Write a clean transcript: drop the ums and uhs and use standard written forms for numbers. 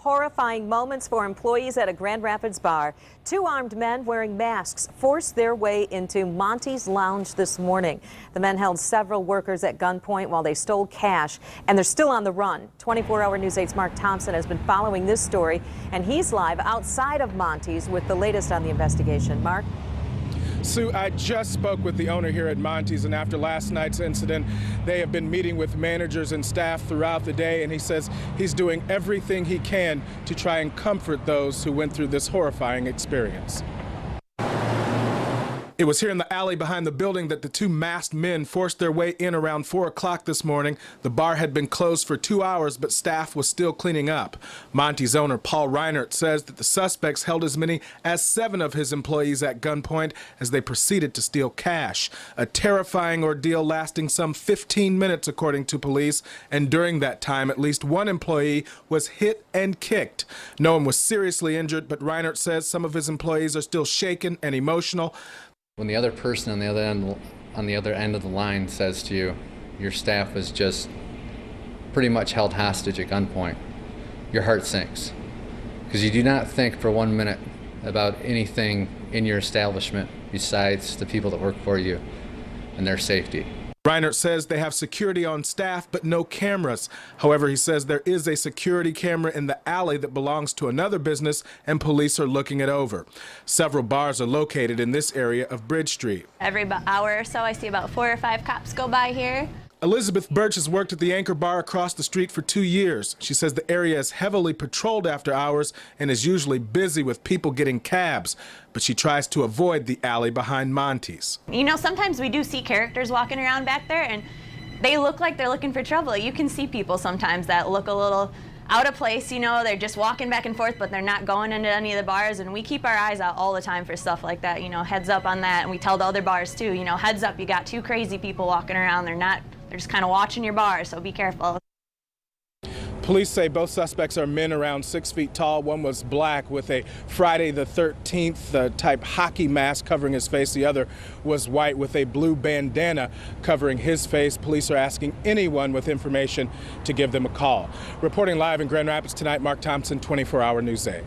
horrifying moments for employees at a Grand Rapids bar. Two armed men wearing masks forced their way into Monty's Lounge this morning. The men held several workers at gunpoint while they stole cash, and they're still on the run. 24-hour News 8's Mark Thompson has been following this story, and he's live outside of Monty's with the latest on the investigation. Mark? Sue, I just spoke with the owner here at Monty's, and after last night's incident, they have been meeting with managers and staff throughout the day, and he says he's doing everything he can to try and comfort those who went through this horrifying experience. It was here in the alley behind the building that the two masked men forced their way in around 4 o'clock this morning. The bar had been closed for 2 hours, but staff was still cleaning up. Monty's owner, Paul Reinert, says that the suspects held as many as 7 of his employees at gunpoint as they proceeded to steal cash. A terrifying ordeal lasting some 15 minutes, according to police, and during that time, at least one employee was hit and kicked. No one was seriously injured, but Reinert says some of his employees are still shaken and emotional. When the other person on the other end of the line says to you, your staff was just pretty much held hostage at gunpoint, your heart sinks. Because you do not think for 1 minute about anything in your establishment besides the people that work for you and their safety. Reinert says they have security on staff, but no cameras. However, he says there is a security camera in the alley that belongs to another business, and police are looking it over. Several bars are located in this area of Bridge Street. Every hour or so, I see about 4 or 5 cops go by here. Elizabeth Birch has worked at the Anchor Bar across the street for 2 years. She says the area is heavily patrolled after hours and is usually busy with people getting cabs, but she tries to avoid the alley behind Monty's. You know, sometimes we do see characters walking around back there, and they look like they're looking for trouble. You can see people sometimes that look a little out of place, you know, they're just walking back and forth, but they're not going into any of the bars, and we keep our eyes out all the time for stuff like that, you know, heads up on that, and we tell the other bars too, you know, heads up, you got 2 crazy people walking around, they're just kind of watching your bar, so be careful. Police say both suspects are men around 6 feet tall. One was black with a Friday the 13th type hockey mask covering his face. The other was white with a blue bandana covering his face. Police are asking anyone with information to give them a call. Reporting live in Grand Rapids tonight, Mark Thompson, 24-hour News 8.